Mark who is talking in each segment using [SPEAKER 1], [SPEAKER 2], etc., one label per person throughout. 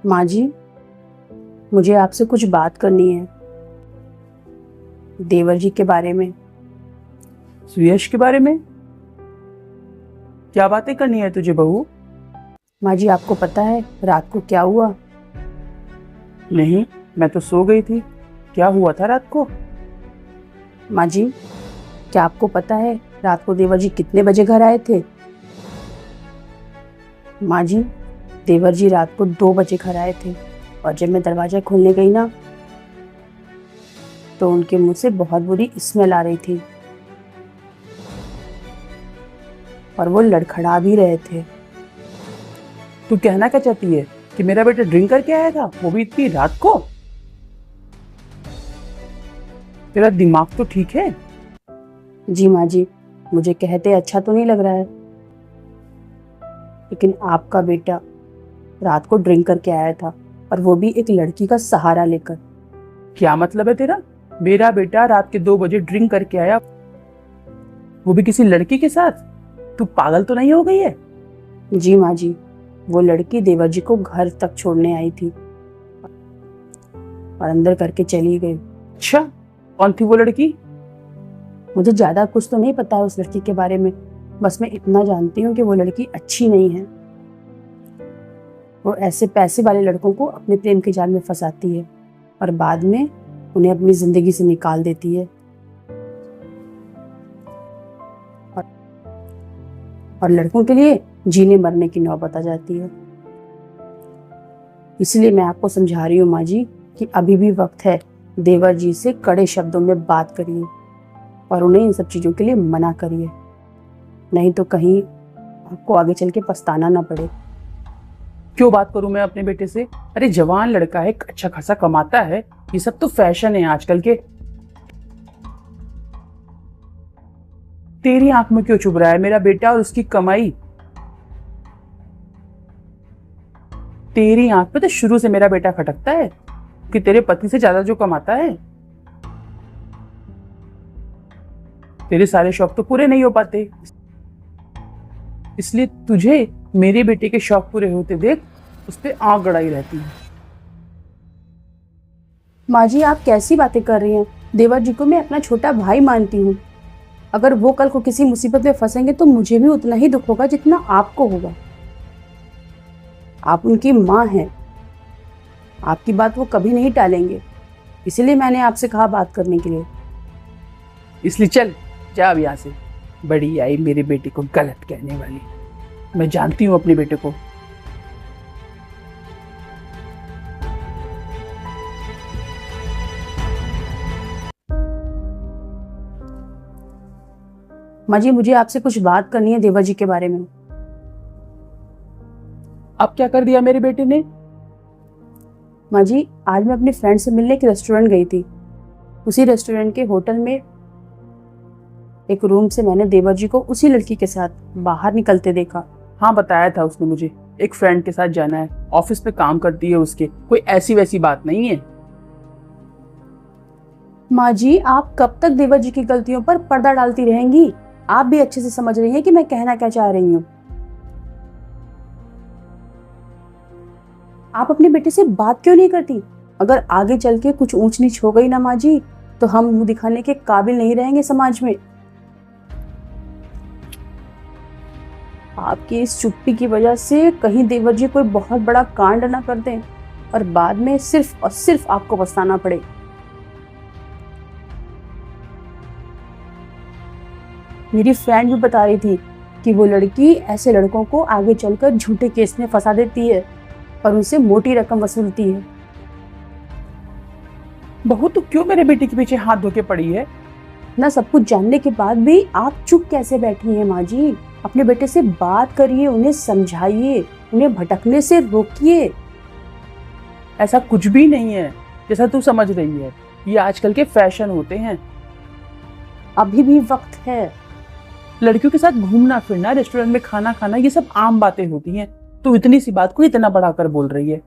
[SPEAKER 1] माँ जी, मुझे आपसे कुछ बात करनी है देवर जी के बारे में।
[SPEAKER 2] सुयश के बारे में? क्या बातें करनी है तुझे बहू?
[SPEAKER 1] माँ जी, आपको पता है रात को क्या हुआ?
[SPEAKER 2] नहीं, मैं तो सो गई थी। क्या हुआ था रात को?
[SPEAKER 1] माँ जी, क्या आपको पता है रात को देवर जी कितने बजे घर आए थे? माँ जी, देवर जी रात को 2 बजे घर आए थे और जब मैं दरवाजा खोलने गई ना, तो उनके मुंह से बहुत बुरी स्मेल आ रही थी और वो लड़खड़ा भी रहे थे।
[SPEAKER 2] तू कहना क्या चाहती है कि मेरा बेटा ड्रिंक करके आया था, वो भी इतनी रात को? तेरा दिमाग तो ठीक है?
[SPEAKER 1] जी माँ जी, मुझे कहते अच्छा तो नहीं लग रहा है, लेकिन आपका बेटा रात को ड्रिंक करके आया था और वो भी एक लड़की का सहारा लेकर।
[SPEAKER 2] क्या मतलब है तेरा? मेरा बेटा रात के 2 बजे ड्रिंक करके आया, वो भी किसी लड़की के साथ? तू पागल तो नहीं हो गई है?
[SPEAKER 1] जी माँ जी, वो लड़की देवर जी को घर तक छोड़ने आई थी और अंदर करके चली गई।
[SPEAKER 2] अच्छा, कौन थी वो लड़की?
[SPEAKER 1] मुझे ज्यादा कुछ तो नहीं पता है उस लड़की के बारे में, बस मैं इतना जानती हूँ कि वो लड़की अच्छी नहीं है। वो ऐसे पैसे वाले लड़कों को अपने प्रेम के जाल में फंसाती है और बाद में उन्हें अपनी जिंदगी से निकाल देती है। और लड़कों के लिए जीने मरने की नौबत आ जाती है। इसलिए मैं आपको समझा रही हूँ माँ जी कि अभी भी वक्त है, देवर जी से कड़े शब्दों में बात करिए और उन्हें इन सब चीजों के लिए मना करिए, नहीं तो कहीं आपको आगे चल के पछताना ना पड़े।
[SPEAKER 2] क्यों बात करूं मैं अपने बेटे से? अरे जवान लड़का है, अच्छा खासा कमाता है, ये सब तो फैशन है आजकल के। तेरी आंख में क्यों चुभ रहा है मेरा बेटा और उसकी कमाई? तेरी आंख पे तो शुरू से मेरा बेटा खटकता है कि तेरे पति से ज्यादा जो कमाता है। तेरे सारे शौक तो पूरे नहीं हो पाते, इसलिए तुझे मेरे बेटे के शौक पूरे होते देख उस पे आंख गड़ाई रहती है।
[SPEAKER 1] माँ जी, आप कैसी बातें कर रही हैं? देवर जी को मैं अपना छोटा भाई मानती हूँ। अगर वो कल को किसी मुसीबत में फंसेंगे तो मुझे भी उतना ही दुख होगा जितना आपको होगा। आप उनकी माँ हैं, आपकी बात वो कभी नहीं टालेंगे, इसीलिए मैंने आपसे कहा बात करने के लिए।
[SPEAKER 2] इसलिए चल जा अब यहाँ से। बड़ी आई मेरे बेटे को गलत कहने वाली। मैं जानती हूँ अपने बेटे को।
[SPEAKER 1] माँ जी, मुझे आपसे कुछ बात करनी है देवर जी के बारे में।
[SPEAKER 2] अब क्या कर दिया मेरे बेटे ने?
[SPEAKER 1] माँ जी, आज मैं अपनी फ्रेंड से मिलने एक रेस्टोरेंट गई थी। उसी रेस्टोरेंट के होटल में एक रूम से मैंने देवर जी को उसी लड़की के साथ बाहर निकलते देखा।
[SPEAKER 2] हाँ, बताया था उसने मुझे, एक फ्रेंड के साथ जाना है, ऑफिस पे काम करती है उसके। कोई ऐसी वैसी बात नहीं है।
[SPEAKER 1] माँ जी, आप कब तक देवर जी की गलतियों पर पर्दा डालती रहेंगी? आप भी अच्छे से समझ रही हैं कि मैं कहना क्या चाह रही हूँ। आप अपने बेटे से बात क्यों नहीं करती? अगर आगे चल के कुछ ऊंच नीच हो गई ना माँ जी, तो हम मुंह दिखाने के काबिल नहीं रहेंगे समाज में। आपकी इस चुप्पी की वजह से कहीं देवर जी कोई बहुत बड़ा कांड ना कर दें और बाद में सिर्फ और सिर्फ आपको पछताना पड़े। मेरी फ्रेंड भी बता रही थी कि वो लड़की ऐसे लड़कों को आगे चलकर झूठे केस में फंसा देती है और उनसे मोटी रकम वसूलती है।
[SPEAKER 2] बहू, तू क्यों मेरे बेटे के पीछे हाथ धो के पड़ी है?
[SPEAKER 1] ना सब कुछ जानने के बाद भी आप चुप कैसे बैठी हैं माँ जी? अपने बेटे से बात करिए, उन्हें समझाइए, उन्हें भटकने से रोकिए।
[SPEAKER 2] ऐसा कुछ भी नहीं है जैसा तू समझ रही है। ये आजकल के फैशन होते हैं।
[SPEAKER 1] अभी भी वक्त है।
[SPEAKER 2] लड़कियों के साथ घूमना फिरना, रेस्टोरेंट में खाना खाना, ये सब आम बातें होती हैं। तू इतनी सी बात को इतना बढ़ाकर बोल रही है।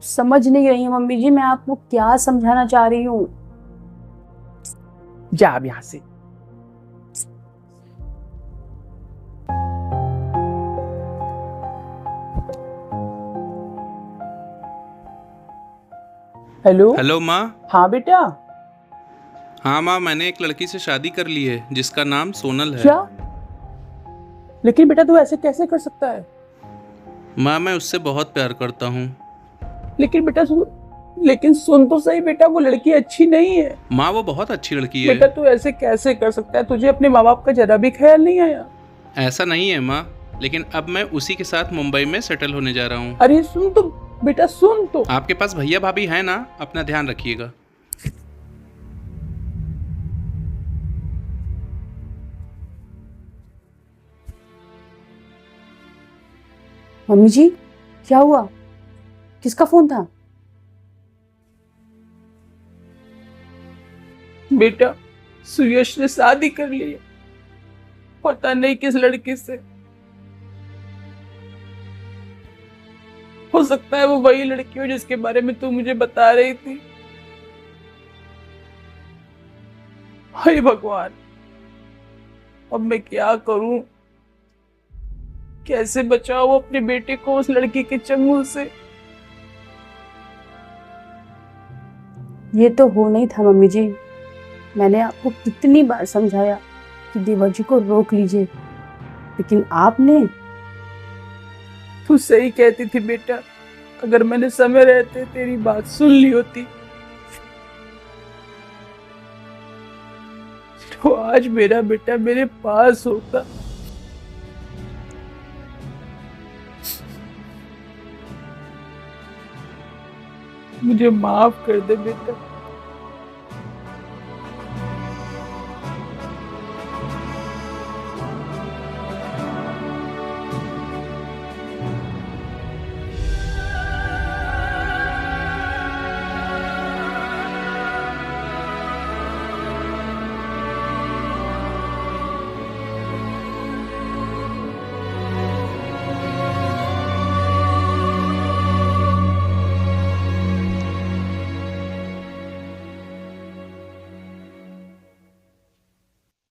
[SPEAKER 1] समझ नहीं रही हूँ मम्मी जी, मैं आपको क्या समझाना चाह रही हूँ।
[SPEAKER 2] जा अब यहाँ से। हेलो।
[SPEAKER 3] हेलो माँ।
[SPEAKER 2] हाँ बेटा।
[SPEAKER 3] हाँ माँ, मैंने एक लड़की से शादी कर ली है जिसका नाम सोनल है।
[SPEAKER 2] क्या? लेकिन बेटा तू ऐसे कैसे कर सकता है?
[SPEAKER 3] माँ, मैं उससे बहुत प्यार करता हूँ।
[SPEAKER 2] लेकिन बेटा लेकिन सुन तो सही बेटा, वो लड़की अच्छी नहीं है।
[SPEAKER 3] माँ, वो बहुत अच्छी लड़की
[SPEAKER 2] बेटा
[SPEAKER 3] है।
[SPEAKER 2] तू ऐसे कैसे कर सकता है? तुझे अपने माँ बाप का जरा भी ख्याल नहीं आया?
[SPEAKER 3] ऐसा नहीं है माँ, लेकिन अब मैं उसी के साथ मुंबई में सेटल होने जा रहा हूँ।
[SPEAKER 2] अरे सुन तो बेटा, सुन तो।
[SPEAKER 3] आपके पास भैया भाभी है ना? अपना ध्यान रखिएगा।
[SPEAKER 1] मम्मी जी, क्या हुआ? किसका फोन था?
[SPEAKER 2] बेटा सुयश ने शादी कर ली है, पता नहीं किस लड़के से। हो सकता है वो वही लड़की हो जिसके बारे में तू मुझे बता रही थी। हाय भगवान, अब मैं क्या करूं? कैसे बचाऊं अपने बेटे को उस लड़की के चंगुल से?
[SPEAKER 1] ये तो होना ही था मम्मी जी। मैंने आपको कितनी बार समझाया कि देवर जी को रोक लीजिए, लेकिन आपने।
[SPEAKER 2] तू सही कहती थी बेटा, अगर मैंने समय रहते तेरी बात सुन ली होती तो आज मेरा बेटा मेरे पास होता। मुझे माफ कर दे बेटा।